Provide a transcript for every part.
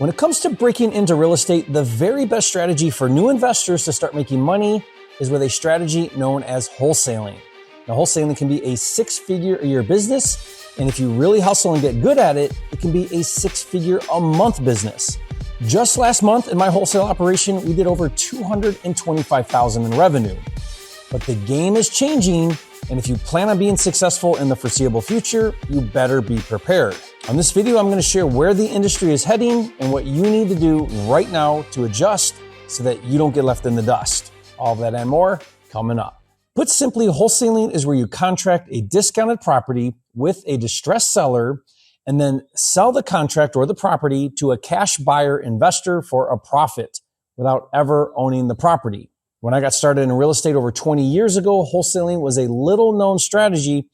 When it comes to breaking into real estate, the very best strategy for new investors to start making money is with a strategy known as wholesaling. Now, wholesaling can be a six-figure-a-year business, and if you really hustle and get good at it, it can be a six-figure-a-month business. Just last month in my wholesale operation, we did over $225,000 in revenue. But the game is changing, and if you plan on being successful in the foreseeable future, you better be prepared. On this video, I'm going to share where the industry is heading and what you need to do right now to adjust so that you don't get left in the dust. All that and more coming up. Put simply, wholesaling is where you contract a discounted property with a distressed seller and then sell the contract or the property to a cash buyer investor for a profit without ever owning the property. When I got started in real estate over 20 years ago, wholesaling was a little known strategy,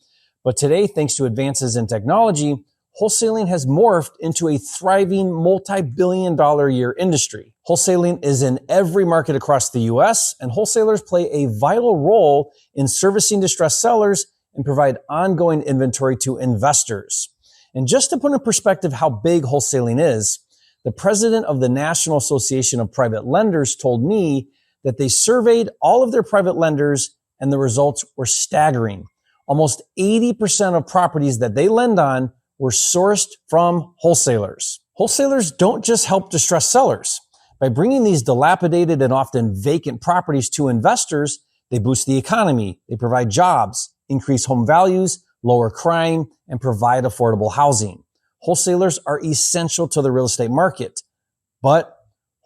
but today, thanks to advances in technology, wholesaling has morphed into a thriving multi-billion-dollar a year industry. Wholesaling is in every market across the US, and wholesalers play a vital role in servicing distressed sellers and provide ongoing inventory to investors. And just to put in perspective how big wholesaling is, the president of the National Association of Private Lenders told me that they surveyed all of their private lenders and the results were staggering. Almost 80% of properties that they lend on were sourced from wholesalers. Wholesalers don't just help distressed sellers. By bringing these dilapidated and often vacant properties to investors, they boost the economy, they provide jobs, increase home values, lower crime, and provide affordable housing. Wholesalers are essential to the real estate market, but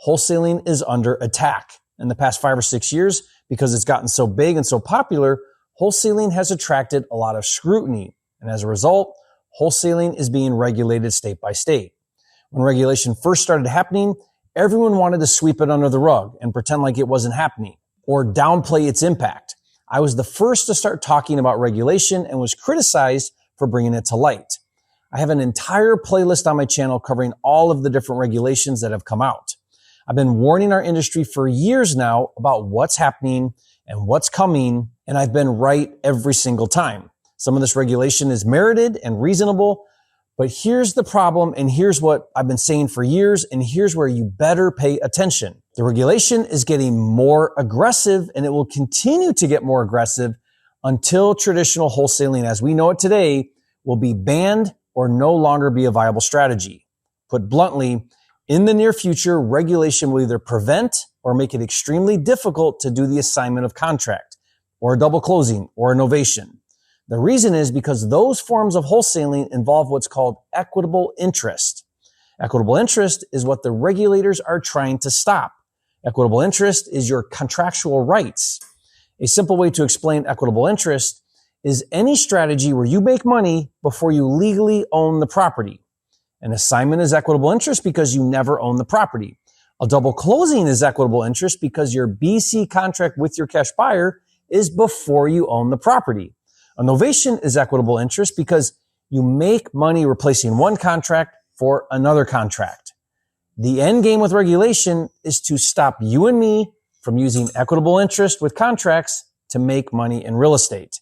wholesaling is under attack. In the past 5 or 6 years, because it's gotten so big and so popular, wholesaling has attracted a lot of scrutiny. And as a result, wholesaling is being regulated state by state. When regulation first started happening, everyone wanted to sweep it under the rug and pretend like it wasn't happening or downplay its impact. I was the first to start talking about regulation and was criticized for bringing it to light. I have an entire playlist on my channel covering all of the different regulations that have come out. I've been warning our industry for years now about what's happening and what's coming, and I've been right every single time. Some of this regulation is merited and reasonable, but here's the problem, and here's what I've been saying for years, and here's where you better pay attention. The regulation is getting more aggressive, and it will continue to get more aggressive until traditional wholesaling as we know it today will be banned or no longer be a viable strategy. Put bluntly, in the near future, regulation will either prevent or make it extremely difficult to do the assignment of contract, or a double closing, or a novation. The reason is because those forms of wholesaling involve what's called equitable interest. Equitable interest is what the regulators are trying to stop. Equitable interest is your contractual rights. A simple way to explain equitable interest is any strategy where you make money before you legally own the property. An assignment is equitable interest because you never own the property. A double closing is equitable interest because your BC contract with your cash buyer is before you own the property. A novation is equitable interest because you make money replacing one contract for another contract. The end game with regulation is to stop you and me from using equitable interest with contracts to make money in real estate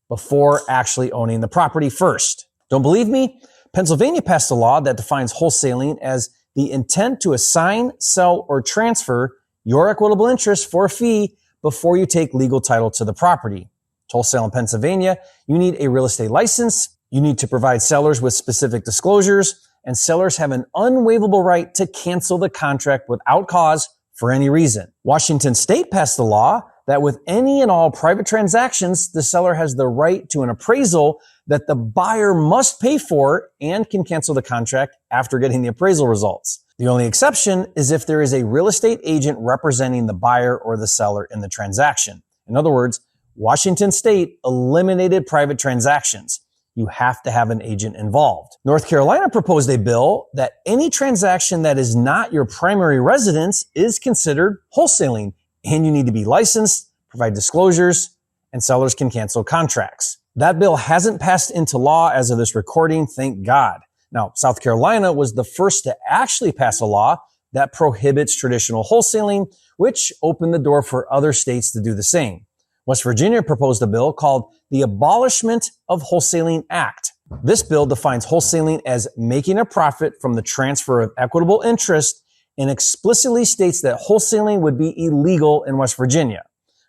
before actually owning the property first. Don't believe me? Pennsylvania passed a law that defines wholesaling as the intent to assign, sell, or transfer your equitable interest for a fee before you take legal title to the property. To wholesale in Pennsylvania, you need a real estate license, you need to provide sellers with specific disclosures, and sellers have an unwaivable right to cancel the contract without cause for any reason. Washington State passed the law that with any and all private transactions, the seller has the right to an appraisal that the buyer must pay for and can cancel the contract after getting the appraisal results. The only exception is if there is a real estate agent representing the buyer or the seller in the transaction. In other words, Washington State eliminated private transactions. You have to have an agent involved. North Carolina proposed a bill that any transaction that is not your primary residence is considered wholesaling, and you need to be licensed, provide disclosures, and sellers can cancel contracts. That bill hasn't passed into law as of this recording, thank God. Now, South Carolina was the first to actually pass a law that prohibits traditional wholesaling, which opened the door for other states to do the same. West Virginia proposed a bill called the Abolishment of Wholesaling Act. This bill defines wholesaling as making a profit from the transfer of equitable interest and explicitly states that wholesaling would be illegal in West Virginia.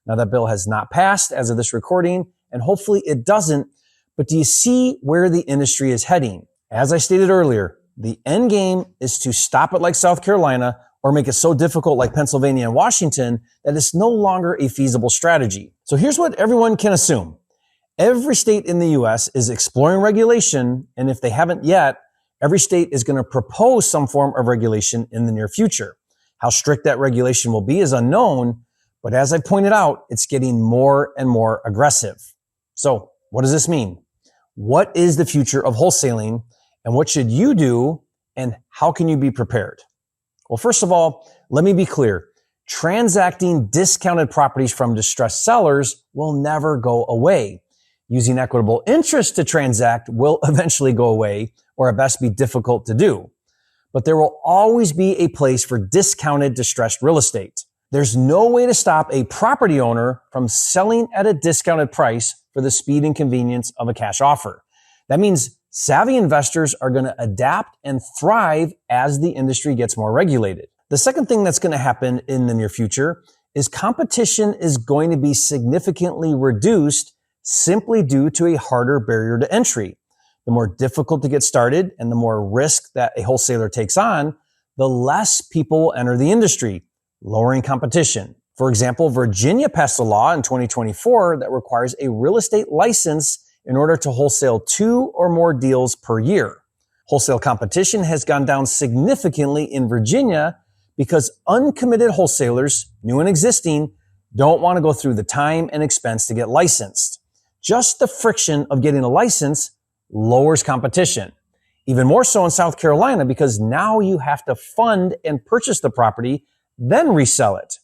Now, that bill has not passed as of this recording, and hopefully it doesn't. But do you see where the industry is heading? As I stated earlier, the end game is to stop it like South Carolina or make it so difficult like Pennsylvania and Washington that it's no longer a feasible strategy. So here's what everyone can assume. Every state in the U.S. is exploring regulation, and if they haven't yet, every state is going to propose some form of regulation in the near future. How strict that regulation will be is unknown, but as I pointed out, it's getting more and more aggressive. So what does this mean? What is the future of wholesaling, and what should you do, and how can you be prepared? Well, first of all, let me be clear. Transacting discounted properties from distressed sellers will never go away. Using equitable interest to transact will eventually go away, or at best be difficult to do. But there will always be a place for discounted distressed real estate. There's no way to stop a property owner from selling at a discounted price for the speed and convenience of a cash offer. That means savvy investors are going to adapt and thrive as the industry gets more regulated. The second thing that's going to happen in the near future is competition is going to be significantly reduced simply due to a harder barrier to entry. The more difficult to get started and the more risk that a wholesaler takes on, the less people will enter the industry, lowering competition. For example, Virginia passed a law in 2024 that requires a real estate license in order to wholesale 2 or more deals per year. Wholesale competition has gone down significantly in Virginia because uncommitted wholesalers, new and existing, don't want to go through the time and expense to get licensed. Just the friction of getting a license lowers competition. Even more so in South Carolina because now you have to fund and purchase the property, then resell it.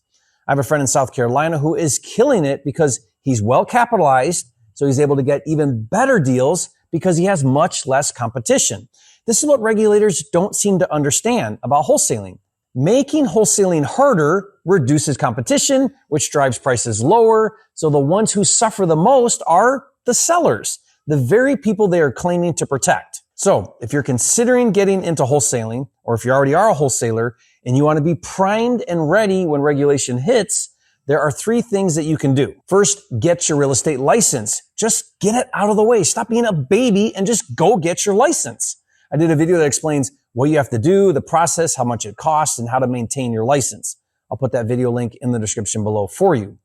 I have a friend in South Carolina who is killing it because he's well capitalized, so he's able to get even better deals because he has much less competition. This is what regulators don't seem to understand about wholesaling. Making wholesaling harder reduces competition, which drives prices lower. So the ones who suffer the most are the sellers, the very people they are claiming to protect. So if you're considering getting into wholesaling, or if you already are a wholesaler and you want to be primed and ready when regulation hits, there are 3 things that you can do. First, get your real estate license. Just get it out of the way. Stop being a baby and just go get your license. I did a video that explains what you have to do, the process, how much it costs, and how to maintain your license. I'll put that video link in the description below for you.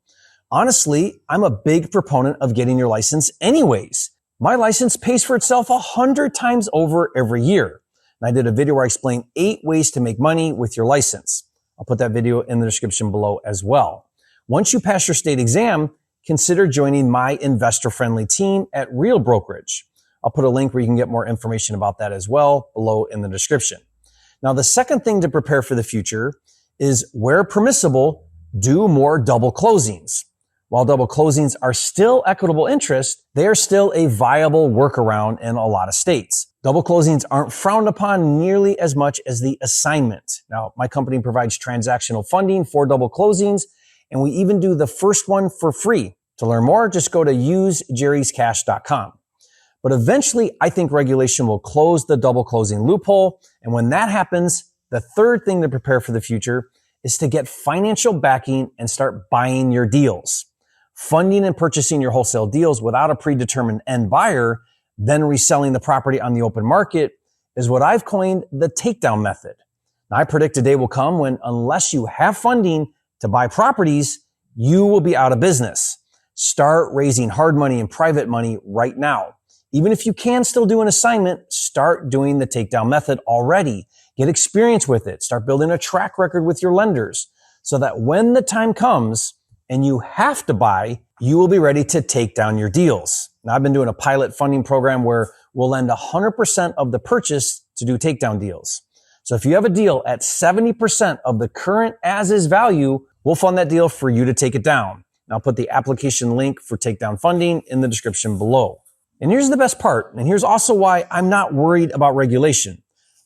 Honestly, I'm a big proponent of getting your license anyways. My license pays for itself 100 times over every year. And I did a video where I explain 8 ways to make money with your license. I'll put that video in the description below as well. Once you pass your state exam, consider joining my investor-friendly team at Real Brokerage. I'll put a link where you can get more information about that as well below in the description. Now, the second thing to prepare for the future is, where permissible, do more double closings. While double closings are still equitable interest, they are still a viable workaround in a lot of states. Double closings aren't frowned upon nearly as much as the assignment. Now, my company provides transactional funding for double closings, and we even do the first one for free. To learn more, just go to usejerryscash.com. But eventually, I think regulation will close the double closing loophole. And when that happens, the third thing to prepare for the future is to get financial backing and start buying your deals. Funding and purchasing your wholesale deals without a predetermined end buyer, then reselling the property on the open market, is what I've coined the takedown method. Now, I predict a day will come when, unless you have funding to buy properties, you will be out of business. Start raising hard money and private money right now. Even if you can still do an assignment, start doing the takedown method already. Get experience with it. Start building a track record with your lenders so that when the time comes and you have to buy, you will be ready to take down your deals. Now, I've been doing a pilot funding program where we'll lend 100% of the purchase to do takedown deals. So if you have a deal at 70% of the current as-is value, we'll fund that deal for you to take it down. And I'll put the application link for takedown funding in the description below. And here's the best part, and here's also why I'm not worried about regulation.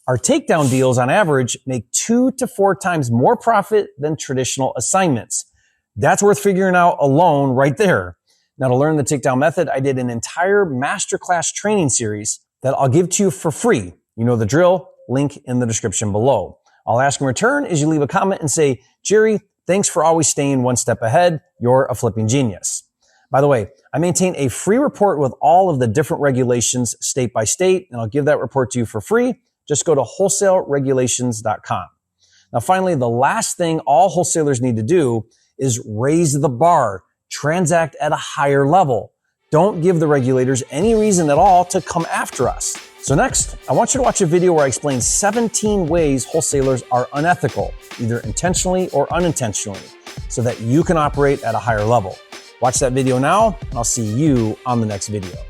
Our takedown deals on average make 2 to 4 times more profit than traditional assignments. That's worth figuring out alone right there. Now, to learn the takedown method, I did an entire masterclass training series that I'll give to you for free. You know the drill, link in the description below. All I ask in return is you leave a comment and say, Jerry, thanks for always staying one step ahead. You're a flipping genius. By the way, I maintain a free report with all of the different regulations state by state, and I'll give that report to you for free. Just go to wholesaleregulations.com. Now, finally, the last thing all wholesalers need to do is raise the bar, transact at a higher level. Don't give the regulators any reason at all to come after us. So next, I want you to watch a video where I explain 17 ways wholesalers are unethical, either intentionally or unintentionally, so that you can operate at a higher level. Watch that video now, and I'll see you on the next video.